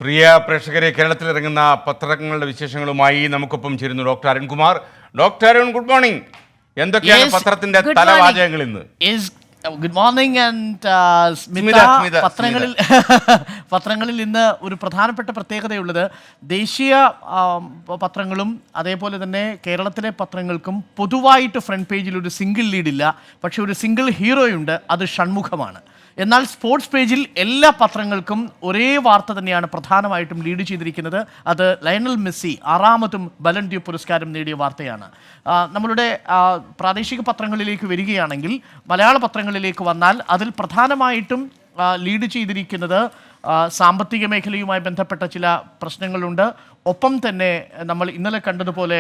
പ്രിയ പ്രേക്ഷകരെ, കേരളത്തിലിറങ്ങുന്ന പത്രങ്ങളുടെ വിശേഷങ്ങളുമായി നമുക്കൊപ്പം ചേരുന്നു doctor Arunkumar. Doctor Arun, good morning. എന്തൊക്കെയാണ് പത്രത്തിന്റെ തലവാചകങ്ങൾ ഇന്ന്? ഗുഡ് മോർണിംഗ് ആൻഡ് പത്രങ്ങളിൽ ഇന്ന് ഒരു പ്രധാനപ്പെട്ട പ്രത്യേകതയുള്ളത്, ദേശീയ പത്രങ്ങളും അതേപോലെ തന്നെ കേരളത്തിലെ പത്രങ്ങൾക്കും പൊതുവായിട്ട് ഫ്രണ്ട് പേജിൽ ഒരു സിംഗിൾ ലീഡില്ല. പക്ഷെ ഒരു സിംഗിൾ ഹീറോയുണ്ട്, അത് ഷൺമുഖമാണ്. എന്നാൽ സ്പോർട്സ് പേജിൽ എല്ലാ പത്രങ്ങൾക്കും ഒരേ വാർത്ത തന്നെയാണ് പ്രധാനമായിട്ടും ലീഡ് ചെയ്തിരിക്കുന്നത്. അത് ലയണൽ മെസ്സി 6ാമതും ബലൻ ഡ്യൂ പുരസ്കാരം നേടിയ വാർത്തയാണ്. നമ്മളുടെ പ്രാദേശിക പത്രങ്ങളിലേക്ക് വരികയാണെങ്കിൽ, മലയാള പത്രങ്ങളിലേക്ക് വന്നാൽ അതിൽ പ്രധാനമായിട്ടും ലീഡ് ചെയ്തിരിക്കുന്നത് സാമ്പത്തിക മേഖലയുമായി ബന്ധപ്പെട്ട ചില പ്രശ്നങ്ങളുണ്ട്. ഒപ്പം തന്നെ നമ്മൾ ഇന്നലെ കണ്ടതുപോലെ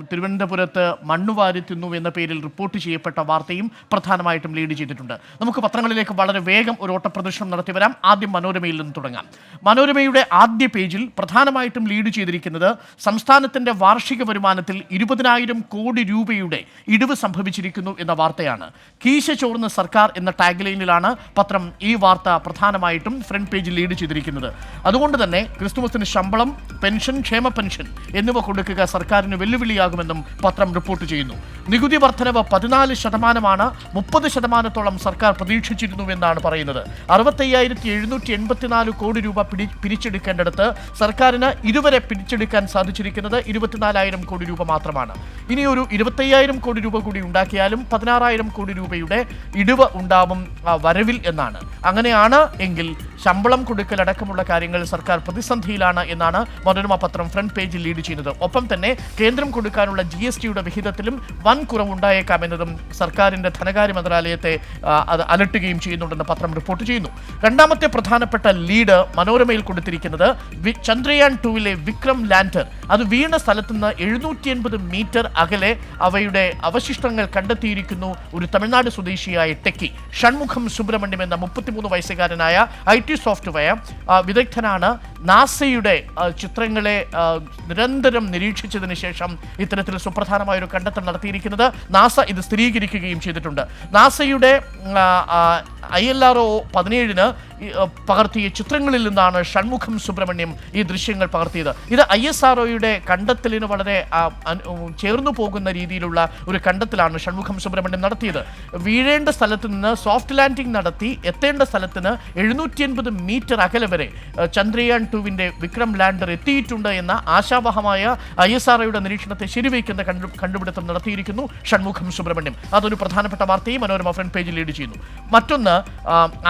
തിരുവനന്തപുരത്ത് മണ്ണുവാരി തിന്നു എന്ന പേരിൽ റിപ്പോർട്ട് ചെയ്യപ്പെട്ട വാർത്തയും പ്രധാനമായിട്ടും ലീഡ് ചെയ്തിട്ടുണ്ട്. നമുക്ക് പത്രങ്ങളിലേക്ക് വളരെ വേഗം ഒരു ഓട്ടപ്രദർശനം നടത്തി വരാം. ആദ്യം മനോരമയിൽ നിന്ന് തുടങ്ങാം. മനോരമയുടെ ആദ്യ പേജിൽ പ്രധാനമായിട്ടും ലീഡ് ചെയ്തിരിക്കുന്നത് സംസ്ഥാനത്തിൻ്റെ വാർഷിക വരുമാനത്തിൽ 20,000 കോടി രൂപയുടെ ഇടിവ് സംഭവിച്ചിരിക്കുന്നു എന്ന വാർത്തയാണ്. കീശ ചോർന്ന സർക്കാർ എന്ന ടാഗ്ലൈനിലാണ് പത്രം ഈ വാർത്ത പ്രധാനമായിട്ടും ഫ്രണ്ട് പേജിൽ ലീഡ് ചെയ്തിരിക്കുന്നത്. അതുകൊണ്ട് തന്നെ ക്രിസ്തുമസിന് ശമ്പളം, പെൻഷൻ, ക്ഷേമ പെൻഷൻ എന്നിവ കൊടുക്കുക സർക്കാരിന് വെല്ലുവിളിയാകുമെന്നും പത്രം റിപ്പോർട്ട് ചെയ്യുന്നു. നികുതി വർധനവ് 14%, 30%-ഓളം സർക്കാർ പ്രതീക്ഷിച്ചിരുന്നുവെന്നാണ് പറയുന്നത്. 65,784 കോടി രൂപ പിരിച്ചെടുക്കേണ്ടടുത്ത് സർക്കാരിന് ഇതുവരെ പിരിച്ചെടുക്കാൻ സാധിച്ചിരിക്കുന്നത് 24,000 കോടി രൂപ മാത്രമാണ്. ഇനിയൊരു 25,000 കോടി രൂപ കൂടി ഉണ്ടാക്കിയാലും 16,000 കോടി രൂപയുടെ ഇടിവ് ഉണ്ടാവും വരവിൽ എന്നാണ്. അങ്ങനെയാണ് എങ്കിൽ ശമ്പളം കൊടുക്കലടക്കമുള്ള കാര്യങ്ങൾ സർക്കാർ പ്രതിസന്ധിയിലാണ് എന്നാണ് മനോരമ പത്രം ഫ്രണ്ട് പേജിൽ ലീഡ് ചെയ്യുന്നത്. ഒപ്പം തന്നെ കേന്ദ്രം കൊടുക്കാനുള്ള GSTയുടെ വിഹിതത്തിലും വൻ കുറവുണ്ടായേക്കാമെന്നതും സർക്കാരിൻ്റെ ധനകാര്യ മന്ത്രാലയത്തെ അത് അലട്ടുകയും ചെയ്യുന്നുണ്ടെന്ന് പത്രം റിപ്പോർട്ട് ചെയ്യുന്നു. രണ്ടാമത്തെ പ്രധാനപ്പെട്ട ലീഡ് മനോരമയിൽ കൊടുത്തിരിക്കുന്നത് ചന്ദ്രയാൻ 2വിലെ വിക്രം ലാൻഡർ അത് വീണ സ്ഥലത്ത് നിന്ന് 780 മീറ്റർ അകലെ അവയുടെ അവശിഷ്ടങ്ങൾ കണ്ടെത്തിയിരിക്കുന്നു. ഒരു തമിഴ്നാട് സ്വദേശിയായ ടെക്കി ഷൺമുഖം സുബ്രഹ്മണ്യം എന്ന 33 വയസ്സുകാരനായ IT സോഫ്റ്റ്വെയർ വിദഗ്ധനാണ്. നാസയുടെ ചിത്രങ്ങളെ നിരന്തരം നിരീക്ഷിച്ചതിന് ശേഷം ഇത്തരത്തിൽ സുപ്രധാനമായൊരു കണ്ടെത്തൽ നടത്തിയിരിക്കുന്നത്. നാസ ഇത് സ്ഥിരീകരിക്കുകയും ചെയ്തിട്ടുണ്ട്. നാസയുടെ ILRO 17 പകർത്തിയ ചിത്രങ്ങളിൽ നിന്നാണ് ഷൺമുഖം സുബ്രഹ്മണ്യം ഈ ദൃശ്യങ്ങൾ പകർത്തിയത്. ഇത് ISROയുടെ കണ്ടെത്തലിന് വളരെ ചേർന്നു പോകുന്ന രീതിയിലുള്ള ഒരു കണ്ടെത്തലാണ് ഷൺമുഖം സുബ്രഹ്മണ്യം നടത്തിയത്. വീഴേണ്ട സ്ഥലത്ത് നിന്ന് സോഫ്റ്റ് ലാൻഡിംഗ് നടത്തി എത്തേണ്ട സ്ഥലത്തിന് 780 മീറ്റർ അകലെ വരെ ചന്ദ്രയാൻ 2വിൻ്റെ വിക്രം ലാൻഡർ എത്തിയിട്ടുണ്ട് എന്ന ആശാവഹമായ ISROയുടെ നിരീക്ഷണത്തെ ശരിവയ്ക്കുന്ന കണ്ടുപിടുത്തം നടത്തിയിരിക്കുന്നു ഷൺമുഖം സുബ്രഹ്മണ്യം. അതൊരു പ്രധാനപ്പെട്ട വാർത്തയും മനോരമ ഫ്രണ്ട് പേജിൽ ലീഡ് ചെയ്യുന്നു. മറ്റൊന്ന്,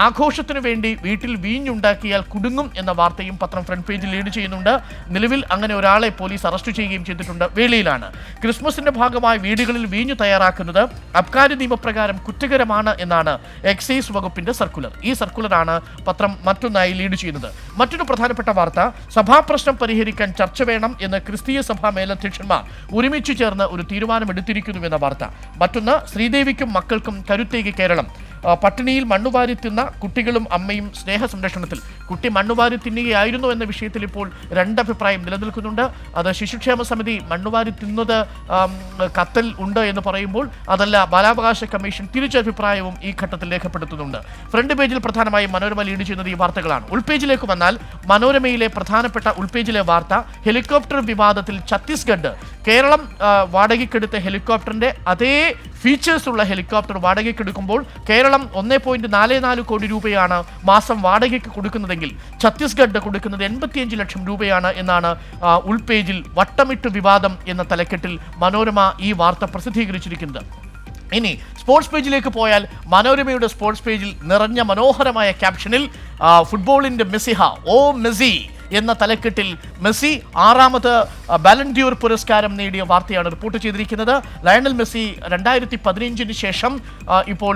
ആഘോഷത്തിന് വേണ്ടി വീട്ടിൽ വീഞ്ഞുണ്ടാക്കിയാൽ കുടുങ്ങും എന്ന വാർത്തയും പത്രം ഫ്രണ്ട് പേജിൽ ലീഡ് ചെയ്യുന്നുണ്ട്. നിലവിൽ അങ്ങനെ ഒരാളെ പോലീസ് അറസ്റ്റ് ചെയ്യുകയും ചെയ്തിട്ടുണ്ട്. വേളിയിലാണ്. ക്രിസ്മസിന്റെ ഭാഗമായി വീടുകളിൽ വീഞ്ഞു തയ്യാറാക്കുന്നത് അബ്കാരി നിയമപ്രകാരം കുറ്റകരമാണ് എന്നാണ് എക്സൈസ് വകുപ്പിന്റെ സർക്കുലർ. ഈ സർക്കുലറാണ് പത്രം മറ്റൊന്നായി ലീഡ് ചെയ്യുന്നത്. മറ്റൊരു പ്രധാനപ്പെട്ട വാർത്ത, സഭാപ്രശ്നം പരിഹരിക്കാൻ ചർച്ച വേണം എന്ന് ക്രിസ്തീയ സഭാ മേലധ്യക്ഷന്മാർ ഒരുമിച്ച് ചേർന്ന് ഒരു തീരുമാനമെടുത്തിരിക്കുന്നുവെന്ന വാർത്ത. മറ്റൊന്ന്, ശ്രീദേവിക്കും മക്കൾക്കും കരുത്തേകി കേരളം. പട്ടിണിയിൽ മണ്ണുവാരി തിന്ന കുട്ടികളും അമ്മയും സ്നേഹ സംരക്ഷണത്തിൽ. കുട്ടി മണ്ണുവാരി തിന്നുകയായിരുന്നു എന്ന വിഷയത്തിൽ ഇപ്പോൾ രണ്ടഭിപ്രായം നിലനിൽക്കുന്നുണ്ട്. അത് ശിശുക്ഷേമ സമിതി മണ്ണുവാരി തിന്നത് കത്തിൽ ഉണ്ട് എന്ന് പറയുമ്പോൾ അതല്ല, ബാലാവകാശ കമ്മീഷൻ തിരിച്ചഭിപ്രായവും ഈ ഘട്ടത്തിൽ രേഖപ്പെടുത്തുന്നുണ്ട്. ഫ്രണ്ട് പേജിൽ പ്രധാനമായും മനോരമ ലീഡ് ചെയ്യുന്നത് ഈ വാർത്തകളാണ്. ഉൾപേജിലേക്ക് വന്നാൽ മനോരമയിലെ പ്രധാനപ്പെട്ട ഉൾപേജിലെ വാർത്ത, ഹെലികോപ്റ്റർ വിവാദത്തിൽ ഛത്തീസ്ഗഡ്. കേരളം വാടകയ്ക്കെടുത്ത ഹെലികോപ്റ്ററിന്റെ അതേ ഫീച്ചേഴ്സ് ഉള്ള ഹെലികോപ്റ്റർ വാടകയ്ക്കെടുക്കുമ്പോൾ കേരളം 1.44 കോടി രൂപയാണ് മാസം വാടകയ്ക്ക് കൊടുക്കുന്നതെങ്കിൽ ഛത്തീസ്ഗഡ് കൊടുക്കുന്നത് 85 ലക്ഷം രൂപയാണ് എന്നാണ് ഉൾപേജിൽ വട്ടമിട്ട് വിവാദം എന്ന തലക്കെട്ടിൽ മനോരമ ഈ വാർത്ത പ്രസിദ്ധീകരിച്ചിരിക്കുന്നത്. ഇനി സ്പോർട്സ് പേജിലേക്ക് പോയാൽ മനോരമയുടെ സ്പോർട്സ് പേജിൽ നിറഞ്ഞ മനോഹരമായ ക്യാപ്ഷനിൽ ഫുട്ബോളിൻ്റെ മെസ്സിഹ, ഓ മെസ്സി എന്ന തലക്കെട്ടിൽ മെസ്സി 6ാമത് ബാലൻ ഡ്യൂർ പുരസ്കാരം നേടിയ വാർത്തയാണ് റിപ്പോർട്ട് ചെയ്തിരിക്കുന്നത്. ലയണൽ മെസ്സി 2015 ശേഷം ഇപ്പോൾ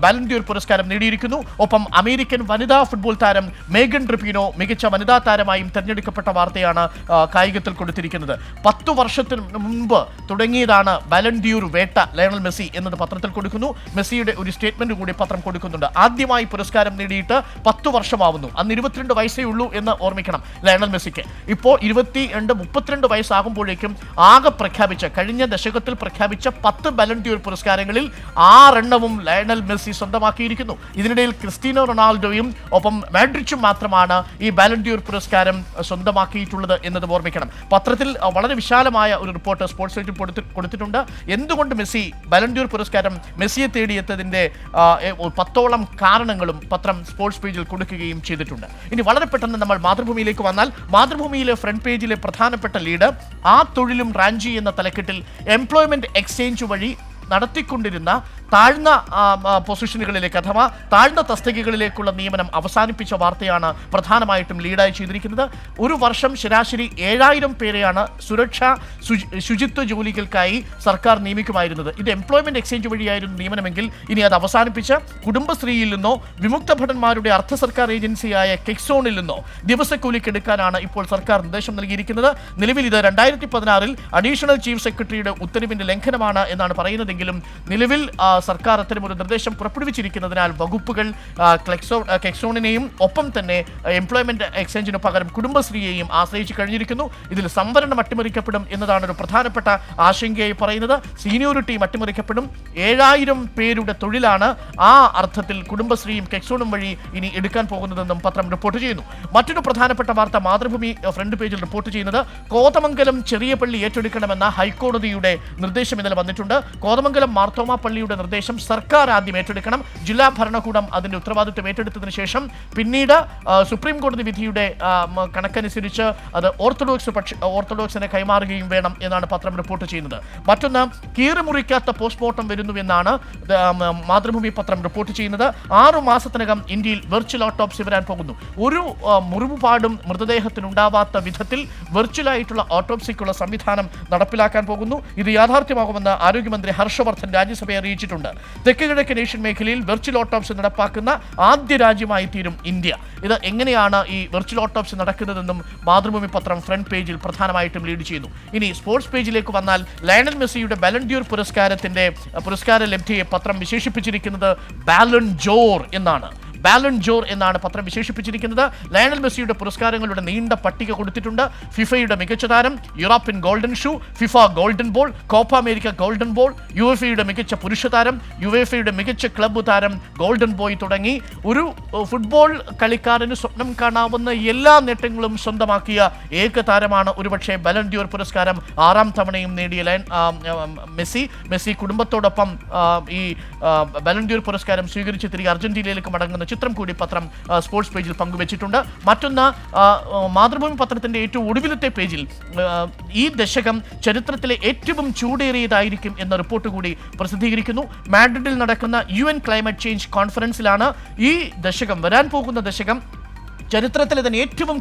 ബാലൻ ഡ്യൂർ പുരസ്കാരം നേടിയിരിക്കുന്നു. ഒപ്പം അമേരിക്കൻ വനിതാ ഫുട്ബോൾ താരം മേഗൻ ട്രിപ്പിനോ മികച്ച വനിതാ താരമായും തിരഞ്ഞെടുക്കപ്പെട്ട വാർത്തയാണ് കായികത്തിൽ കൊടുത്തിരിക്കുന്നത്. 10 വർഷത്തിന് മുൻപ് തുടങ്ങിയതാണ് ബാലൻ ഡ്യൂർ വേട്ട ലയണൽ മെസ്സി എന്നത് പത്രത്തിൽ കൊടുക്കുന്നു. മെസ്സിയുടെ ഒരു സ്റ്റേറ്റ്മെന്റ് കൂടി പത്രം കൊടുക്കുന്നുണ്ട്. ആദ്യമായി പുരസ്കാരം നേടിയിട്ട് 10 വർഷമാവുന്നു. അന്ന് 22 വയസ്സേ ഉള്ളൂ എന്ന് ഓർമ്മിക്കണം ലയണൽ മെസ്സിക്ക്. ഇപ്പോൾ 32 വയസ്സാകുമ്പോഴേക്കും ആകെ കഴിഞ്ഞ ദശകത്തിൽ പ്രഖ്യാപിച്ച 10 ബലൺ ഡ്യൂർ പുരസ്കാരങ്ങളിൽ 6 എണ്ണവും ലയണൽ മെസ്സി സ്വന്തമാക്കിയിരിക്കുന്നു. ഇതിനിടയിൽ ക്രിസ്റ്റ്യാനോ റൊണാൾഡോയും ഒപ്പം മാഡ്രിച്ചും മാത്രമാണ് ഈ ബലൺ ഡ്യൂർ പുരസ്കാരം സ്വന്തമാക്കിയിട്ടുള്ളത് എന്നത് ഓർമ്മിക്കണം. പത്രത്തിൽ വളരെ വിശാലമായ ഒരു റിപ്പോർട്ട് സ്പോർട്സ് സൈറ്റിൽ കൊടുത്തിട്ടുണ്ട്. എന്തുകൊണ്ട് മെസ്സി ബലൺ ഡ്യൂർ പുരസ്കാരം മെസ്സിയെ തേടിയെത്തതിൻ്റെ 10ഓളം കാരണങ്ങളും പത്രം സ്പോർട്സ് പേജിൽ കൊടുക്കുകയും ചെയ്തിട്ടുണ്ട്. ഇനി വളരെ പെട്ടെന്ന് നമ്മൾ മാതൃഭൂമിയിലേക്ക് വന്നാൽ മാതൃഭൂമിയിലെ ഫ്രണ്ട് പേജിലെ പ്രധാനപ്പെട്ട ലീഡ് ആ തൊഴിലും റാഞ്ചി എന്ന തലക്കെട്ടിൽ എംപ്ലോയ്മെന്റ് എക്സ്ചേഞ്ച് വഴി നടത്തിക്കൊണ്ടിരുന്ന താഴ്ന്ന പൊസിഷനുകളിലേക്ക് അഥവാ താഴ്ന്ന തസ്തികകളിലേക്കുള്ള നിയമനം അവസാനിപ്പിച്ച വാർത്തയാണ് പ്രധാനമായിട്ടും ലീഡായി ചെയ്തിരിക്കുന്നത്. ഒരു വർഷം ശരാശരി 7000 പേരെയാണ് സുരക്ഷാ ശുചിത്വ ജോലികൾക്കായി സർക്കാർ നിയമിക്കുമായിരുന്നത്. ഇത് എംപ്ലോയ്മെന്റ് എക്സ്ചേഞ്ച് വഴിയായിരുന്നു നിയമനമെങ്കിൽ ഇനി അത് അവസാനിപ്പിച്ച് കുടുംബശ്രീയിൽ നിന്നോ വിമുക്ത ഭടന്മാരുടെ അർദ്ധ സർക്കാർ ഏജൻസിയായ കെക്സോണിൽ നിന്നോ ദിവസക്കൂലിക്കെടുക്കാനാണ് ഇപ്പോൾ സർക്കാർ നിർദ്ദേശം നൽകിയിരിക്കുന്നത്. നിലവിൽ ഇത് 2016 അഡീഷണൽ ചീഫ് സെക്രട്ടറിയുടെ ഉത്തരവിന്റെ ലംഘനമാണ് എന്നാണ് പറയുന്നതെങ്കിലും നിലവിൽ സർക്കാർ അത്തരമൊരു നിർദ്ദേശം പുറപ്പെടുവിച്ചിരിക്കുന്നതിനാൽ വകുപ്പുകൾ കെക്സോണിനെയും ഒപ്പം തന്നെ എംപ്ലോയ്മെന്റ് എക്സ്ചേഞ്ചിന് പകരം കുടുംബശ്രീയെയും ആശ്രയിച്ച് കഴിഞ്ഞിരിക്കുന്നു. ഇതിൽ സംവരണം അട്ടിമറിക്കപ്പെടും എന്നതാണ് ഒരു പ്രധാനപ്പെട്ട ആശങ്കയായി പറയുന്നത്. സീനിയോറിറ്റിയും അട്ടിമറിക്കപ്പെടും. 7000 പേരുടെ തൊഴിലാണ് ആ അർത്ഥത്തിൽ കുടുംബശ്രീയും കെക്സോണും വഴി ഇനി എടുക്കാൻ പോകുന്നതെന്നും പത്രം റിപ്പോർട്ട് ചെയ്യുന്നു. മറ്റൊരു പ്രധാനപ്പെട്ട വാർത്ത മാതൃഭൂമി ഫ്രണ്ട് പേജിൽ റിപ്പോർട്ട് ചെയ്യുന്നത് കോതമംഗലം ചെറിയ പള്ളി ഏറ്റെടുക്കണമെന്ന ഹൈക്കോടതിയുടെ നിർദ്ദേശം ഇന്നലെ വന്നിട്ടുണ്ട്. കോതമംഗലം മാർത്തോമ പള്ളിയുടെ നിർദ്ദേശം സർക്കാർ ആദ്യം ഏറ്റെടുക്കണം. ജില്ലാ ഭരണകൂടം അതിന്റെ ഉത്തരവാദിത്വം ഏറ്റെടുത്തതിന് ശേഷം പിന്നീട് സുപ്രീം കോടതി വിധിയുടെ കണക്കനുസരിച്ച് അത് ഓർത്തഡോക്സിനെ കൈമാറുകയും വേണം എന്നാണ് പത്രം റിപ്പോർട്ട് ചെയ്യുന്നത്. മറ്റൊന്ന് കീറിമുറിക്കാത്ത പോസ്റ്റ്മോർട്ടം വരുന്നുവെന്നാണ് മാതൃഭൂമി പത്രം റിപ്പോർട്ട് ചെയ്യുന്നത്. 6 മാസത്തിനകം ഇന്ത്യയിൽ വെർച്വൽ ഓട്ടോപ്സി വരാൻ പോകുന്നു. ഒരു മുറിവുപാടും മൃതദേഹത്തിനുണ്ടാവാത്ത വിധത്തിൽ വെർച്വലായിട്ടുള്ള ഓട്ടോപ്സിക്കുള്ള സംവിധാനം നടപ്പിലാക്കാൻ പോകുന്നു. ഇത് യാഥാർത്ഥ്യമാകുമെന്ന് ആരോഗ്യമന്ത്രി ഹർഷവർദ്ധൻ രാജ്യസഭയെ അറിയിച്ചിട്ടുണ്ട്. തെക്ക് കിഴക്കൻ ഏഷ്യൻ മേഖലയിൽ വെർച്വൽ ഓട്ടോപ്സി നടപ്പാക്കുന്ന ആദ്യ രാജ്യമായി തീരും ഇന്ത്യ. ഇത് എങ്ങനെയാണ് ഈ വെർച്വൽ ഓട്ടോപ്സി നടക്കുന്നതെന്നും മാതൃഭൂമി പത്രം ഫ്രണ്ട് പേജിൽ പ്രധാനമായിട്ടും ലീഡ് ചെയ്യുന്നു. ഇനി സ്പോർട്സ് പേജിലേക്ക് വന്നാൽ ലയണൽ മെസ്സിയുടെ ബലൺ ഡ്യൂർ പുരസ്കാര ലബ്ധിയെ പത്രം വിശേഷിപ്പിച്ചിരിക്കുന്നത് ബാലൺ ജോർ എന്നാണ്. ബാലൺ ജോർ എന്നാണ് പത്രം വിശേഷിപ്പിച്ചിരിക്കുന്നത്. ലയണൽ മെസ്സിയുടെ പുരസ്കാരങ്ങളുടെ നീണ്ട പട്ടിക കൊടുത്തിട്ടുണ്ട്. ഫിഫയുടെ മികച്ച താരം, European golden shoe, FIFA golden ball, Copa America golden ball, യുഎഫയുടെ മികച്ച പുരുഷ താരം, യുഎഫയുടെ മികച്ച ക്ലബ്ബ് താരം, ഗോൾഡൻ ബോയ് തുടങ്ങി ഒരു ഫുട്ബോൾ കളിക്കാരന് സ്വപ്നം കാണാവുന്ന എല്ലാ നേട്ടങ്ങളും സ്വന്തമാക്കിയ ഏക താരമാണ് ഒരുപക്ഷെ ബലൺ ഡ്യൂർ പുരസ്കാരം 6ാം തവണയും നേടിയ മെസ്സി കുടുംബത്തോടൊപ്പം ഈ ബലൺ ഡ്യൂർ പുരസ്കാരം സ്വീകരിച്ച് തിരികെ അർജന്റീനയിലേക്ക് മടങ്ങുന്ന ചിത്രം കൂടി പത്രം സ്പോർട്സ് പേജിൽ പങ്കുവച്ചിട്ടുണ്ട്. മറ്റൊന്ന് മാതൃഭൂമി പത്രത്തിന്റെ ഏറ്റവും ഒടുവിലത്തെ പേജിൽ ഈ ദശകം ചരിത്രത്തിലെ ഏറ്റവും ചൂടേറിയതായിരിക്കും എന്ന റിപ്പോർട്ട് കൂടി പ്രസിദ്ധീകരിക്കുന്നു. മാഡ്രിഡിൽ നടക്കുന്ന UN ക്ലൈമറ്റ് ചേഞ്ച് കോൺഫറൻസിലാണ് ഈ ദശകം വരാൻ പോകുന്ന ദശകം ചരിത്രത്തിൽ തന്നെ ഏറ്റവും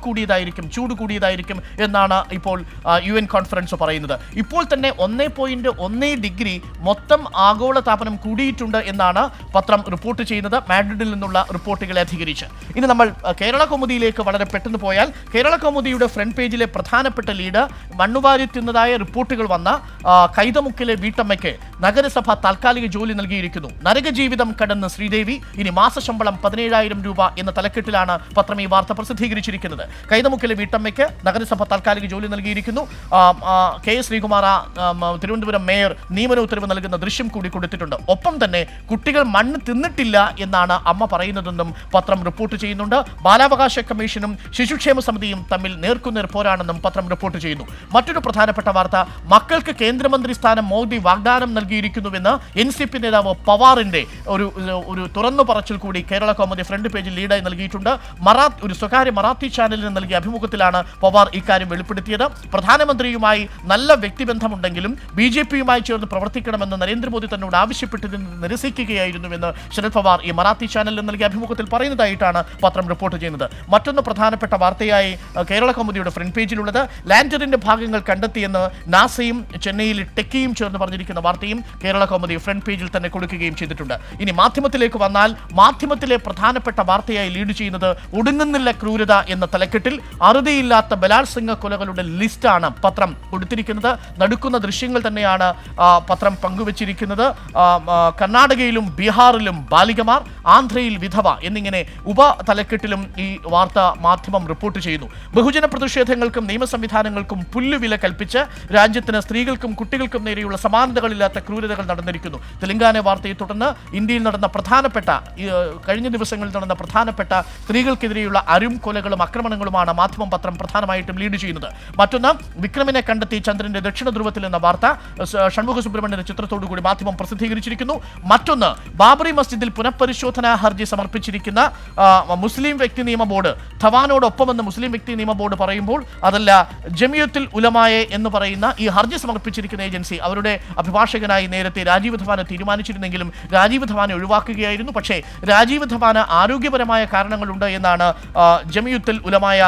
ചൂട് കൂടിയതായിരിക്കും എന്നാണ് ഇപ്പോൾ UN കോൺഫറൻസ് പറയുന്നത്. ഇപ്പോൾ തന്നെ 1.1 ഡിഗ്രി മൊത്തം ആഗോള താപനം കൂടിയിട്ടുണ്ട് എന്നാണ് പത്രം റിപ്പോർട്ട് ചെയ്യുന്നത്, മാഡ്രിഡിൽ നിന്നുള്ള റിപ്പോർട്ടുകളെ അധികരിച്ച്. ഇനി നമ്മൾ കേരള കൗമുദിയിലേക്ക് വളരെ പെട്ടെന്ന് പോയാൽ കേരള കൗമുദിയുടെ ഫ്രണ്ട് പേജിലെ പ്രധാനപ്പെട്ട ലീഡ് മണ്ണുവാരി തിന്നതായ റിപ്പോർട്ടുകൾ വന്ന കൈതമുക്കിലെ വീട്ടമ്മയ്ക്ക് നഗരസഭ താൽക്കാലിക ജോലി നൽകിയിരിക്കുന്നു. നരകജീവിതം കടന്ന് ശ്രീദേവി, ഇനി മാസശമ്പളം 17,000 രൂപ എന്ന തലക്കെട്ടിലാണ് പത്രം ഈ വാർത്ത പ്രസിദ്ധീകരിച്ചിരിക്കുന്നത്. കൈതമുക്കിലെ വീട്ടമ്മയ്ക്ക് നഗരസഭ താൽക്കാലിക ജോലി നൽകിയിരിക്കുന്നു. KS ശ്രീകുമാർ തിരുവനന്തപുരം മേയർ നിയമന ഉത്തരവ് നൽകുന്ന ദൃശ്യം കൂടി കൊടുത്തിട്ടുണ്ട്. ഒപ്പം തന്നെ കുട്ടികൾ മണ്ണ് തിന്നിട്ടില്ല എന്നാണ് അമ്മ പറയുന്നതെന്നും പത്രം റിപ്പോർട്ട് ചെയ്യുന്നുണ്ട്. ബാലാവകാശ കമ്മീഷനും ശിശുക്ഷേമ സമിതിയും തമ്മിൽ നേർക്കുനേർ പോരാണെന്നും പത്രം റിപ്പോർട്ട് ചെയ്യുന്നു. മറ്റൊരു പ്രധാനപ്പെട്ട വാർത്ത, മക്കൾക്ക് കേന്ദ്രമന്ത്രി സ്ഥാനം മോദി വാഗ്ദാനം നൽകിയിരിക്കുന്നുവെന്ന് NCP നേതാവ് പവാറിന്റെ ഒരു തുറന്നു പറച്ചിൽ കൂടി കേരള കൗമുദി ഫ്രണ്ട് പേജിൽ ലീഡായി നൽകിയിട്ടുണ്ട്. ഒരു സ്വകാര്യ മറാത്തി ചാനലിന് നൽകിയ അഭിമുഖത്തിലാണ് പവാർ ഇക്കാര്യം വെളിപ്പെടുത്തിയത്. പ്രധാനമന്ത്രിയുമായി നല്ല വ്യക്തിബന്ധമുണ്ടെങ്കിലും BJPയുമായി ചേർന്ന് പ്രവർത്തിക്കണമെന്ന് നരേന്ദ്രമോദി തന്നോട് ആവശ്യപ്പെട്ടതിന് നിരസിക്കുകയായിരുന്നുവെന്ന് ശരത് പവാർ ഈ മറാത്തി ചാനലിന് നൽകിയ അഭിമുഖത്തിൽ പറയുന്നതായിട്ടാണ് പത്രം റിപ്പോർട്ട് ചെയ്യുന്നത്. മറ്റൊന്ന് പ്രധാനപ്പെട്ട വാർത്തയായി കേരള കൗമുദിയുടെ ഫ്രണ്ട് പേജിലുള്ളത് ലാൻഡറിന്റെ ഭാഗങ്ങൾ കണ്ടെത്തിയെന്ന് നാസയും ചെന്നൈയിൽ ടെക്കിയും ചേർന്ന് പറഞ്ഞിരിക്കുന്ന വാർത്തയും കേരള കൗമുദി ഫ്രണ്ട് പേജിൽ തന്നെ കൊടുക്കുകയും ചെയ്തിട്ടുണ്ട്. ഇനി മാധ്യമത്തിലേക്ക് വന്നാൽ മാധ്യമത്തിലെ പ്രധാനപ്പെട്ട വാർത്തയായി ലീഡ് ചെയ്യുന്നത് ഒടുങ്ങുന്ന തീരുന്നില്ല ക്രൂരത എന്ന തലക്കെട്ടിൽ അറുതിയില്ലാത്ത ബലാത്സംഗ കൊലകളുടെ ലിസ്റ്റാണ് പത്രം കൊടുത്തിരിക്കുന്നത്. നടുക്കുന്ന ദൃശ്യങ്ങൾ തന്നെയാണ് പത്രം പങ്കുവച്ചിരിക്കുന്നത്. കർണാടകയിലും ബീഹാറിലും ബാലികമാർ, ആന്ധ്രയിൽ വിധവ എന്നിങ്ങനെ ഉപതലക്കെട്ടിലും ഈ വാർത്ത മാധ്യമം റിപ്പോർട്ട് ചെയ്യുന്നു. ബഹുജന പ്രതിഷേധങ്ങൾക്കും നിയമ സംവിധാനങ്ങൾക്കും പുല്ലുവില കൽപ്പിച്ച് രാജ്യത്തിന് സ്ത്രീകൾക്കും കുട്ടികൾക്കും നേരെയുള്ള സമാനതകളില്ലാത്ത ക്രൂരതകൾ നടന്നിരിക്കുന്നു. തെലങ്കാന വാർത്തയെ തുടർന്ന് ഇന്ത്യയിൽ നടന്ന കഴിഞ്ഞ ദിവസങ്ങളിൽ നടന്ന പ്രധാനപ്പെട്ട സ്ത്രീകൾക്കെതിരെയുള്ള കൊലകളും ആക്രമണങ്ങളുമാണ് മാധ്യമം പത്രം പ്രധാനമായിട്ടും ലീഡ് ചെയ്യുന്നത്. മറ്റൊന്ന്, വിക്രമിനെ കണ്ടെത്തി ചന്ദ്രന്റെ ദക്ഷിണ ധ്രുവത്തിൽ എന്ന വാർത്ത ഷൺമുഖ സുബ്രഹ്മണ്യന്റെ ചിത്രത്തോടുകൂടി മാധ്യമം പ്രസിദ്ധീകരിച്ചിരിക്കുന്നു. മറ്റൊന്ന്, ബാബറി മസ്ജിദിൽ പുനഃപരിശോധനാ ഹർജി സമർപ്പിച്ചിരിക്കുന്ന മുസ്ലിം വ്യക്തി നിയമ ബോർഡ് ധവാനോടൊപ്പമെന്ന് മുസ്ലിം വ്യക്തി നിയമ ബോർഡ് പറയുമ്പോൾ അതല്ല ജമിയത്തുൽ ഉലമായെ എന്ന് പറയുന്ന ഈ ഹർജി സമർപ്പിച്ചിരിക്കുന്ന ഏജൻസി അവരുടെ അഭിഭാഷകനായി നേരത്തെ രാജീവ് ധവാനെ തീരുമാനിച്ചിരുന്നെങ്കിലും രാജീവ് ധവാനെ ഒഴിവാക്കുകയായിരുന്നു. പക്ഷേ രാജീവ് ധവാന് ആരോഗ്യപരമായ കാരണങ്ങളുണ്ട് എന്നാണ് ജമിയത്തുൽ ഉലമായ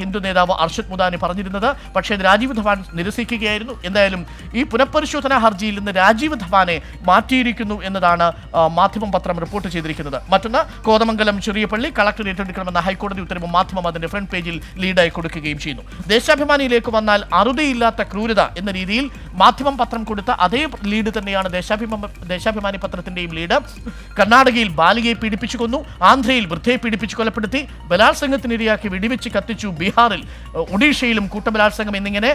ഹിന്ദു നേതാവ് അർഷദ് മുദാനി പറഞ്ഞിരുന്നത്. പക്ഷേ രാജീവ് ധവാൻ നിരസിക്കുകയായിരുന്നു. എന്തായാലും ഈ പുനഃപരിശോധനാ ഹർജിയിൽ നിന്ന് രാജീവ് ധവാനെ മാറ്റിയിരിക്കുന്നു എന്നതാണ് മാധ്യമം പത്രം റിപ്പോർട്ട് ചെയ്തിരിക്കുന്നത്. മറ്റൊന്ന്, കോതമംഗലം ചെറിയ പള്ളി കളക്ടർ ഏറ്റെടുക്കണമെന്ന ഹൈക്കോടതി ഉത്തരവ് മാധ്യമം അതിന്റെ ഫ്രണ്ട് പേജിൽ ലീഡായി കൊടുക്കുകയും ചെയ്യുന്നു. ദേശാഭിമാനിയിലേക്ക് വന്നാൽ അറുതിയില്ലാത്ത ക്രൂരത എന്ന രീതിയിൽ മാധ്യമം പത്രം കൊടുത്ത അതേ ലീഡ് തന്നെയാണ് ദേശാഭിമാനി പത്രത്തിന്റെയും ലീഡ്. കർണാടകയിൽ ബാലികയെ പീഡിപ്പിച്ചു കൊന്നു, ആന്ധ്രയിൽ വൃദ്ധയെ പീഡിപ്പിച്ചു കൊലപ്പെടുത്തി, ബലാത്സംഗത്തിനിരയാക്കി വെടിവെച്ച് കത്തിച്ചു ബീഹാറിൽ, ഒഡീഷയിലും കൂട്ടബലാത്സംഗം എന്നിങ്ങനെ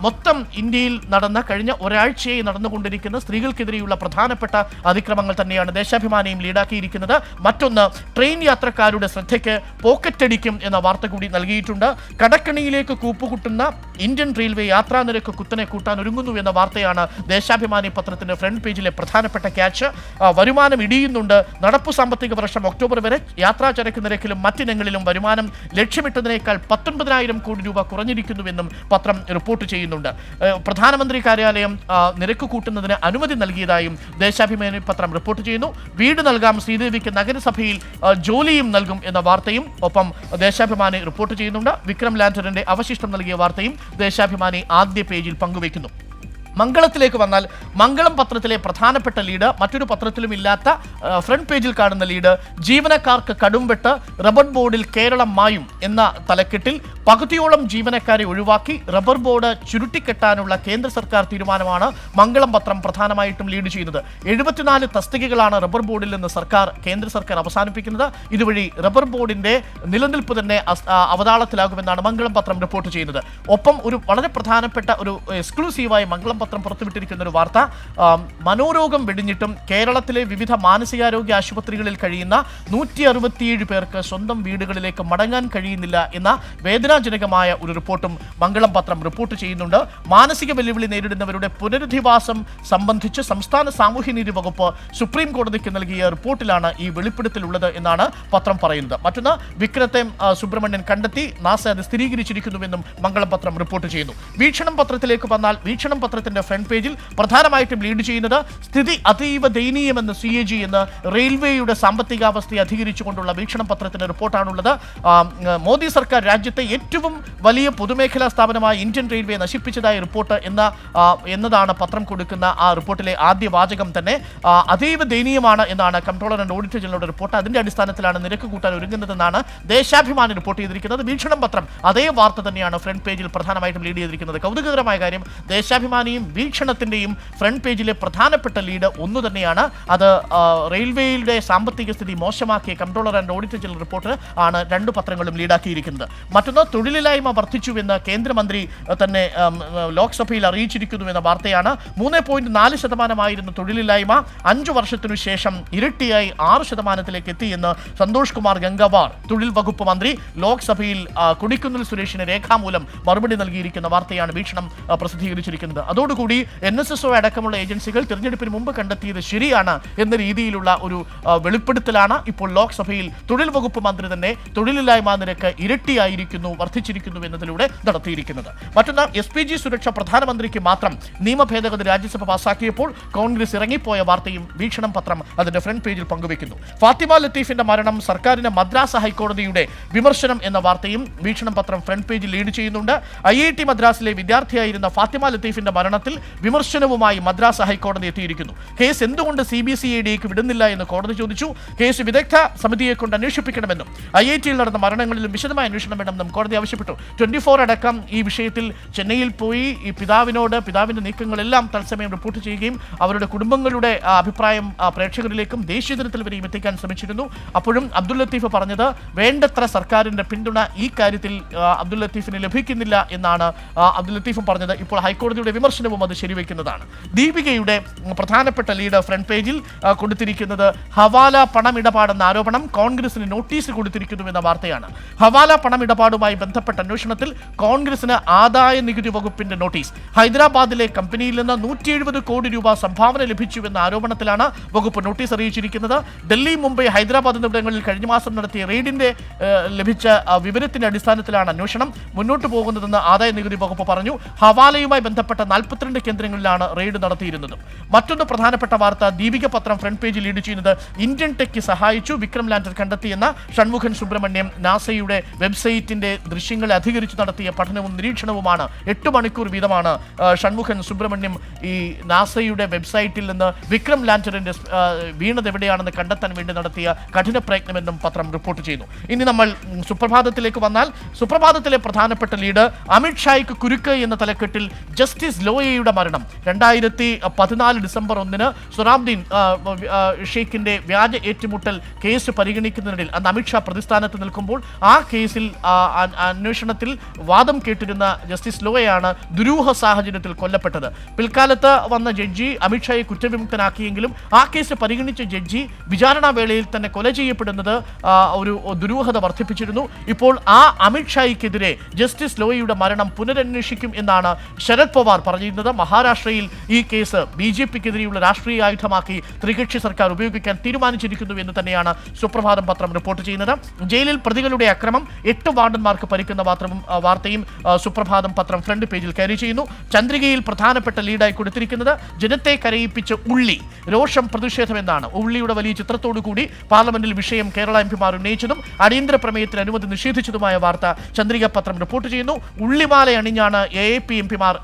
മൊത്തം ഇന്ത്യയിൽ നടന്ന കഴിഞ്ഞ ഒരാഴ്ചയായി നടന്നുകൊണ്ടിരിക്കുന്ന സ്ത്രീകൾക്കെതിരെയുള്ള പ്രധാനപ്പെട്ട അതിക്രമങ്ങൾ തന്നെയാണ് ദേശാഭിമാനിയും ലീഡാക്കിയിരിക്കുന്നത്. മറ്റൊന്ന്, ട്രെയിൻ യാത്രക്കാരുടെ ശ്രദ്ധയ്ക്ക് പോക്കറ്റടിക്കും എന്ന വാർത്ത കൂടി നൽകിയിട്ടുണ്ട്. കടക്കണിയിലേക്ക് കൂപ്പുകുട്ടുന്ന ഇന്ത്യൻ റെയിൽവേ യാത്രാ നിരക്ക് കുത്തനെ കൂട്ടാൻ ഒരുങ്ങുന്നു എന്ന വാർത്തയാണ് ദേശാഭിമാനി പത്രത്തിന്റെ ഫ്രണ്ട് പേജിലെ പ്രധാനപ്പെട്ട ക്യാച്ച്. വരുമാനം ഇടിയുന്നുണ്ട്. നടപ്പു സാമ്പത്തിക വർഷം ഒക്ടോബർ വരെ യാത്രാ ചരക്ക് നിരക്കിലും മറ്റിനങ്ങളിലും വരുമാനം ലക്ഷ്യമിട്ടതിനേക്കാൾ 19,000 കോടി രൂപ കുറഞ്ഞിരിക്കുന്നുവെന്നും പത്രം റിപ്പോർട്ട് ചെയ്യുന്നുണ്ട്. പ്രധാനമന്ത്രി കാര്യാലയം നിരക്ക് കൂട്ടുന്നതിന് അനുമതി നൽകിയതായും ദേശാഭിമാനി പത്രം റിപ്പോർട്ട് ചെയ്യുന്നു. വീട് നൽകാം, ശ്രീദേവിക്ക് നഗരസഭയിൽ ജോലിയും നൽകും എന്ന വാർത്തയും ഒപ്പം ദേശാഭിമാനി റിപ്പോർട്ട് ചെയ്യുന്നുണ്ട്. വിക്രം ലാൻഡറിന്റെ അവശിഷ്ടം നൽകിയ വാർത്തയും ദേശാഭിമാനി ആദ്യ പേജിൽ പങ്കുവയ്ക്കുന്നു. മംഗളത്തിലേക്ക് വന്നാൽ മംഗളം പത്രത്തിലെ പ്രധാനപ്പെട്ട ലീഡ്, മറ്റൊരു പത്രത്തിലും ഇല്ലാത്ത ഫ്രണ്ട് പേജിൽ കാണുന്ന ലീഡ്, ജീവനക്കാർക്ക് കടുംവെട്ട്, റബ്ബർ ബോർഡിൽ കേരളം മായും എന്ന തലക്കെട്ടിൽ പകുതിയോളം ജീവനക്കാരെ ഒഴിവാക്കി റബ്ബർ ബോർഡ് ചുരുട്ടിക്കെട്ടാനുള്ള കേന്ദ്ര സർക്കാർ തീരുമാനമാണ് മംഗളം പത്രം പ്രധാനമായിട്ടും ലീഡ് ചെയ്യുന്നത്. 74 തസ്തികകളാണ് റബ്ബർ ബോർഡിൽ നിന്ന് കേന്ദ്ര സർക്കാർ അവസാനിപ്പിക്കുന്നത്. ഇതുവഴി റബ്ബർ ബോർഡിന്റെ നിലനിൽപ്പ് തന്നെ അവതാളത്തിലാകുമെന്നാണ് മംഗളം പത്രം റിപ്പോർട്ട് ചെയ്യുന്നത്. ഒപ്പം ഒരു വളരെ പ്രധാനപ്പെട്ട ഒരു എക്സ്ക്ലൂസീവായി മംഗളം പത്രം പുറത്തുവിട്ടിരിക്കുന്ന ഒരു വാർത്ത, മനോരോഗം വെടിഞ്ഞിട്ടും കേരളത്തിലെ വിവിധ മാനസികാരോഗ്യ ആശുപത്രികളിൽ കഴിയുന്ന 167 പേർക്ക് സ്വന്തം വീടുകളിലേക്ക് മടങ്ങാൻ കഴിയുന്നില്ല എന്ന വേദനാജനകമായ ഒരു റിപ്പോർട്ടും മംഗളം പത്രം റിപ്പോർട്ട് ചെയ്യുന്നുണ്ട്. മാനസിക വെല്ലുവിളി നേരിടുന്നവരുടെ പുനരധിവാസം സംബന്ധിച്ച് സംസ്ഥാന സാമൂഹ്യനീതി വകുപ്പ് സുപ്രീം കോടതിക്ക് നൽകിയ റിപ്പോർട്ടിലാണ് ഈ വെളിപ്പെടുത്തലുള്ളത് എന്നാണ് പത്രം പറയുന്നത്. മറ്റൊന്ന്, വിക്രത്തെ സുബ്രഹ്മണ്യൻ കണ്ടെത്തി, നാസ അത് സ്ഥിരീകരിച്ചിരിക്കുന്നുവെന്നും മംഗളം പത്രം റിപ്പോർട്ട് ചെയ്യുന്നു. വീക്ഷണം പത്രത്തിലേക്ക് വന്നാൽ വീക്ഷണം പത്രത്തിന്റെ ഫ്രണ്ട് പേജിൽ പ്രധാനമായിട്ടും ലീഡ് ചെയ്യുന്നത് സ്ഥിതി അതീവ ദയനീയമെന്ന് CAG എന്ന് റെയിൽവേയുടെ സാമ്പത്തികാവസ്ഥയെ അധികരിച്ചുകൊണ്ടുള്ള വീക്ഷണം പത്രത്തിന്റെ റിപ്പോർട്ടാണുള്ളത്. മോദി സർക്കാർ രാജ്യത്തെ ഏറ്റവും വലിയ പൊതുമേഖലാ സ്ഥാപനമായ ഇന്ത്യൻ റെയിൽവേ നശിപ്പിച്ചതായ റിപ്പോർട്ട് എന്നതാണ് പത്രം കൊടുക്കുന്ന ആ റിപ്പോർട്ടിലെ ആദ്യ വാചകം തന്നെ. അതീവ ദയനീയമാണ് എന്നാണ് കംട്രോളർ ആൻഡ് ഓഡിറ്റർ ജനറലുടെ റിപ്പോർട്ട്. അതിന്റെ അടിസ്ഥാനത്തിലാണ് നിരക്ക് കൂട്ടാൻ ഒരുങ്ങുന്നതെന്നാണ് ദേശാഭിമാനി റിപ്പോർട്ട് ചെയ്തിരിക്കുന്നത്. വീക്ഷണം പത്രം അതേ വാർത്ത തന്നെയാണ് ഫ്രണ്ട് പേജിൽ പ്രധാനമായിട്ടും ലീഡ് ചെയ്തിരിക്കുന്നത്. കൗതുകകരമായ കാര്യം, ദേശാഭിമാനിയും വീക്ഷണത്തിന്റെയും ഫ്രണ്ട് പേജിലെ പ്രധാനപ്പെട്ട ലീഡ് ഒന്നു തന്നെയാണ്. അത് റെയിൽവേയുടെ സാമ്പത്തിക സ്ഥിതി മോശമാക്കിയ comptroller and auditor general report ആണ് രണ്ട് പത്രങ്ങളും ലീഡാക്കിയിരിക്കുന്നത്. മറ്റൊന്ന്, തൊഴിലില്ലായ്മ വർദ്ധിച്ചുവെന്ന് കേന്ദ്രമന്ത്രി തന്നെ ലോക്സഭയിൽ അറിയിച്ചിരിക്കുന്നുവെന്ന വാർത്തയാണ്. 3.4% തൊഴിലില്ലായ്മ 5 വർഷത്തിനു ശേഷം ഇരട്ടിയായി 6% എത്തിയെന്ന് സന്തോഷ് കുമാർ ഗംഗവാർ തൊഴിൽ വകുപ്പ് മന്ത്രി ലോക്സഭയിൽ കൊടിക്കുന്നിൽ സുരേഷിന് രേഖാമൂലം മറുപടി നൽകിയിരിക്കുന്ന വാർത്തയാണ് വീക്ഷണം പ്രസിദ്ധീകരിച്ചിരിക്കുന്നത്. അതോടുകൂടി NSSO അടക്കമുള്ള ഏജൻസികൾ തിരഞ്ഞെടുപ്പിന് മുമ്പ് കണ്ടെത്തിയത് ശരിയാണ് എന്ന രീതിയിലുള്ള ഒരു വെളിപ്പെടുത്തലാണ് ഇപ്പോൾ ലോക്സഭയിൽ തൊഴിൽ വകുപ്പ് മന്ത്രി തന്നെ തൊഴിലില്ലായ്മ നിരക്ക് ഇരട്ടിയായിരിക്കുന്നു, വർദ്ധിച്ചിരിക്കുന്നു എന്നതിലൂടെ നടത്തിയിരിക്കുന്നത്. മറ്റൊന്ന്, SPG സുരക്ഷ പ്രധാനമന്ത്രിക്ക് മാത്രം നിയമ ഭേദഗതി രാജ്യസഭ പാസാക്കിയപ്പോൾ കോൺഗ്രസ് ഇറങ്ങിപ്പോയ വാർത്തയും വീക്ഷണം പത്രം അതിന്റെ ഫ്രണ്ട് പേജിൽ പങ്കുവെക്കുന്നു. ഫാത്തിമ ലത്തീഫിന്റെ മരണം സർക്കാരിന് മദ്രാസ് ഹൈക്കോടതിയുടെ വിമർശനം എന്ന വാർത്തയും വീക്ഷണം പത്രം ഫ്രണ്ട് പേജിൽ ലീഡ് ചെയ്യുന്നുണ്ട്. IIT മദ്രാസിലെ വിദ്യാർത്ഥിയായിരുന്ന ഫാത്തിമ ലത്തീഫിന്റെ മരണം മരണത്തിൽ വിമർശനവുമായി മദ്രാസ് ഹൈക്കോടതി എത്തിയിരിക്കുന്നു. കേസ് എന്തുകൊണ്ട് CBCIDക്ക് വിടുന്നില്ല എന്ന് കോടതി ചോദിച്ചു. കേസ് വിദഗ്ധ സമിതിയെ കൊണ്ട് അന്വേഷിപ്പിക്കണമെന്നും IITയിൽ നടന്ന മരണങ്ങളിലും വിശദമായ അന്വേഷണം വേണമെന്നും കോടതി ആവശ്യപ്പെട്ടു. 24 അടക്കം ഈ വിഷയത്തിൽ ചെന്നൈയിൽ പോയി ഈ പിതാവിന്റെ നീക്കങ്ങളെല്ലാം തത്സമയം റിപ്പോർട്ട് ചെയ്യുകയും അവരുടെ കുടുംബങ്ങളുടെ അഭിപ്രായം പ്രേക്ഷകരിലേക്കും ദേശീയ തലത്തിൽ വരെയും എത്തിക്കാൻ ശ്രമിച്ചിരുന്നു. അപ്പോഴും അബ്ദുൽ ലത്തീഫ് പറഞ്ഞത് വേണ്ടത്ര സർക്കാരിന്റെ പിന്തുണ ഈ കാര്യത്തിൽ അബ്ദുൽ ലത്തീഫിന് ലഭിക്കുന്നില്ല എന്നാണ് അബ്ദുൽ ലത്തീഫും പറഞ്ഞത്. ഇപ്പോൾ ഹൈക്കോടതിയുടെ വിമർശനവും അത് ശരിവെക്കുന്നതാണ്. ദീപികയുടെ പ്രധാനപ്പെട്ട ലീഡ് ഫ്രണ്ട് പേജിൽ കൊടുത്തിരിക്കുന്നത് ഹവാല പണമിടപാടെന്ന ആരോപണം കോൺഗ്രസിന് നോട്ടീസ് കൊടുത്തിരിക്കുന്നുവെന്ന വാർത്തയാണ്. ഹവാല പണമിടപാടുമായി ബന്ധപ്പെട്ട അന്വേഷണത്തിൽ കോൺഗ്രസിന് ആദായ നികുതി വകുപ്പിന്റെ നോട്ടീസ്. ഹൈദരാബാദിലെ കമ്പനിയിൽ നിന്ന് 170 കോടി രൂപ സംഭാവന ലഭിച്ചുവെന്ന ആരോപണത്തിലാണ് വകുപ്പ് നോട്ടീസ് അറിയിച്ചിരിക്കുന്നത്. ഡൽഹി, മുംബൈ, ഹൈദരാബാദ് എന്നിവിടങ്ങളിൽ കഴിഞ്ഞ മാസം നടത്തിയ റെയ്ഡിന്റെ ലഭിച്ച വിവരത്തിന്റെ അടിസ്ഥാനത്തിലാണ് അന്വേഷണം മുന്നോട്ട് പോകുന്നതെന്ന് ആദായ നികുതി വകുപ്പ് പറഞ്ഞു. ഹവാലയുമായി ബന്ധപ്പെട്ട 42 കേന്ദ്രങ്ങളിലാണ് റെയ്ഡ് നടത്തിയിരുന്നത്. മറ്റൊന്ന് പ്രധാനപ്പെട്ട വാർത്ത ദീപിക പത്രം ഫ്രണ്ട് പേജിൽ ലീഡ് ചെയ്യുന്നത് ഇന്ത്യൻ ടെക്ക് സഹായിച്ചു, വിക്രം ലാൻഡർ കണ്ടെത്തിയെന്ന ഷൺമുഖൻ സുബ്രഹ്മണ്യം നാസയുടെ വെബ്സൈറ്റിന്റെ ദൃശ്യങ്ങളെ അധികരിച്ച് നടത്തിയ പഠനവും നിരീക്ഷണവുമാണ്. 8 മണിക്കൂർ വീതമാണ് ഷൺമുഖൻ സുബ്രഹ്മണ്യം ഈ നാസയുടെ വെബ്സൈറ്റിൽ നിന്ന് വിക്രം ലാൻഡറിന്റെ വീണത് എവിടെയാണെന്ന് കണ്ടെത്താൻ വേണ്ടി നടത്തിയ കഠിന പ്രയത്നമെന്നും പത്രം റിപ്പോർട്ട് ചെയ്യുന്നു. ഇനി നമ്മൾ സുപ്രഭാതത്തിലേക്ക് വന്നാൽ സുപ്രഭാതത്തിലെ പ്രധാനപ്പെട്ട ലീഡ് അമിത്ഷായ്ക്ക് കുരുക്ക് എന്ന തലക്കെട്ടിൽ ജസ്റ്റിസ് ലോയയുടെ മരണം. 2014 ഡിസംബർ 1 സൊറാബ്ദീൻ ഷെയ്ഖിന്റെ വ്യാജ ഏറ്റുമുട്ടൽ കേസ് പരിഗണിക്കുന്നതിനിടയിൽ അന്ന് അമിത്ഷാ പ്രതിസ്ഥാനത്ത് നിൽക്കുമ്പോൾ ആ കേസിൽ അന്വേഷണത്തിൽ വാദം കേട്ടിരുന്ന ജസ്റ്റിസ് ലോയയാണ് ദുരൂഹ സാഹചര്യത്തിൽ കൊല്ലപ്പെട്ടത്. പിൽക്കാലത്ത് വന്ന ജഡ്ജി അമിത്ഷായെ കുറ്റവിമുക്തനാക്കിയെങ്കിലും ആ കേസ് പരിഗണിച്ച ജഡ്ജി വിചാരണാ വേളയിൽ തന്നെ കൊല ചെയ്യപ്പെടുന്നത് ഒരു ദുരൂഹത വർദ്ധിപ്പിച്ചിരുന്നു. ഇപ്പോൾ ആ അമിത്ഷായ്ക്കെതിരെ ജസ്റ്റിസ് ലോയയുടെ മരണം പുനരന്വേഷിക്കും എന്നാണ് ശരത് പവാർ പറഞ്ഞിരുന്നത്. മഹാരാഷ്ട്രയിൽ ഈ കേസ് BJPക്കെതിരെയുള്ള രാഷ്ട്രീയ ആയുധമാക്കി ത്രികക്ഷി സർക്കാർ ഉപയോഗിക്കാൻ തീരുമാനിച്ചിരിക്കുന്നു എന്ന് തന്നെയാണ് സുപ്രഭാതം പത്രം റിപ്പോർട്ട് ചെയ്യുന്നത്. ജയിലിൽ പ്രതികളുടെ അക്രമം, 8 വാർഡന്മാർക്ക് പരിക്കുന്ന വാർത്തയും സുപ്രഭാതം പത്രം ഫ്രണ്ട് പേജിൽ കയറി ചെയ്യുന്നു. ചന്ദ്രികയിൽ പ്രധാനപ്പെട്ട ലീഡായി കൊടുത്തിരിക്കുന്നത് ജനത്തെ കരയിപ്പിച്ച ഉള്ളി, രോഷം പ്രതിഷേധം എന്നാണ്. ഉള്ളിയുടെ വലിയ ചിത്രത്തോടു കൂടി പാർലമെന്റിൽ വിഷയം കേരള MPമാർ ഉന്നയിച്ചതും അടിയന്തര പ്രമേയത്തിന് അനുമതി നിഷേധിച്ചതുമായ വാർത്ത ചന്ദ്രിക പത്രം റിപ്പോർട്ട് ചെയ്യുന്നു. ഉള്ളിമാല അണിഞ്ഞാണ് AAP MPമാർ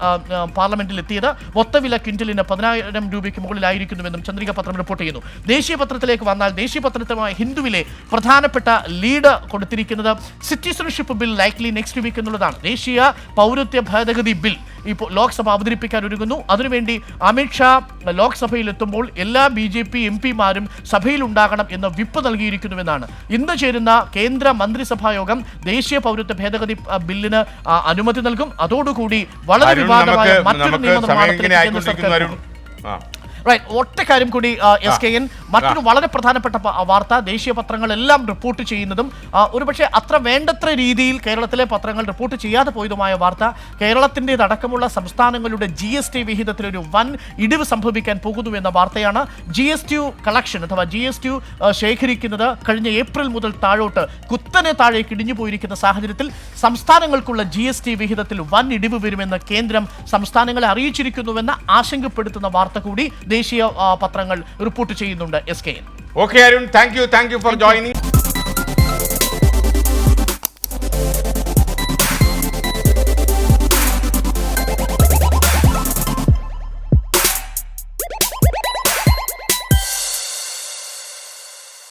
പാർലമെന്റിൽ എത്തിയത്. മൊത്തവില ക്വിന്റലിന് 10,000 രൂപയ്ക്ക് മുകളിലായിരിക്കുന്നുവെന്നും ചന്ദ്രിക പത്രം റിപ്പോർട്ട് ചെയ്യുന്നു. ദേശീയ പത്രത്തിലേക്ക് വന്നാൽ ദേശീയ പത്രത്തിലുമായി ഹിന്ദുവിലെ പ്രധാനപ്പെട്ട ലീഡ് കൊടുത്തിരിക്കുന്നത് citizenship bill likely next week എന്നുള്ളതാണ്. ദേശീയ പൗരത്വ ഭേദഗതി ബിൽ ഇപ്പോൾ ലോക്സഭ അവതരിപ്പിക്കാൻ ഒരുങ്ങുന്നു. അതിനുവേണ്ടി അമിത്ഷാ ലോക്സഭയിൽ എത്തുമ്പോൾ എല്ലാ BJP MPമാരും സഭയിൽ ഉണ്ടാകണം എന്ന് വിപ്പ് നൽകിയിരിക്കുന്നുവെന്നാണ്. ഇന്ന് ചേരുന്ന കേന്ദ്ര മന്ത്രിസഭാ യോഗം ദേശീയ പൗരത്വ ഭേദഗതി ബില്ലിന് അനുമതി നൽകും. അതോടുകൂടി വളരെ വിവാദമായ മറ്റൊരു നിയമനിർമ്മാണത്തിലേക്ക് ഒറ്റ കാര്യം കൂടി SKN മറ്റൊരു വളരെ പ്രധാനപ്പെട്ട വാർത്ത ദേശീയ പത്രങ്ങളെല്ലാം റിപ്പോർട്ട് ചെയ്യുന്നതും ഒരുപക്ഷെ അത്ര വേണ്ടത്ര രീതിയിൽ കേരളത്തിലെ പത്രങ്ങൾ റിപ്പോർട്ട് ചെയ്യാതെ പോയതുമായ വാർത്ത കേരളത്തിൻ്റെതടക്കമുള്ള സംസ്ഥാനങ്ങളുടെ GST വിഹിതത്തിലൊരു വൻ ഇടിവ് സംഭവിക്കാൻ പോകുന്നു എന്ന വാർത്തയാണ്. GST കളക്ഷൻ അഥവാ GST ശേഖരിക്കുന്നത് കഴിഞ്ഞ ഏപ്രിൽ മുതൽ താഴോട്ട് കുത്തനെ താഴേക്ക് ഇടിഞ്ഞു പോയിരിക്കുന്ന സാഹചര്യത്തിൽ സംസ്ഥാനങ്ങൾക്കുള്ള GST വിഹിതത്തിൽ വൻ ഇടിവ് വരുമെന്ന് കേന്ദ്രം സംസ്ഥാനങ്ങളെ അറിയിച്ചിരിക്കുന്നുവെന്ന ആശങ്കപ്പെടുത്തുന്ന വാർത്ത കൂടി ദേശീയ പത്രങ്ങൾ റിപ്പോർട്ട് ചെയ്യുന്നുണ്ട്. SKN. Okay, Arun, thank you for joining.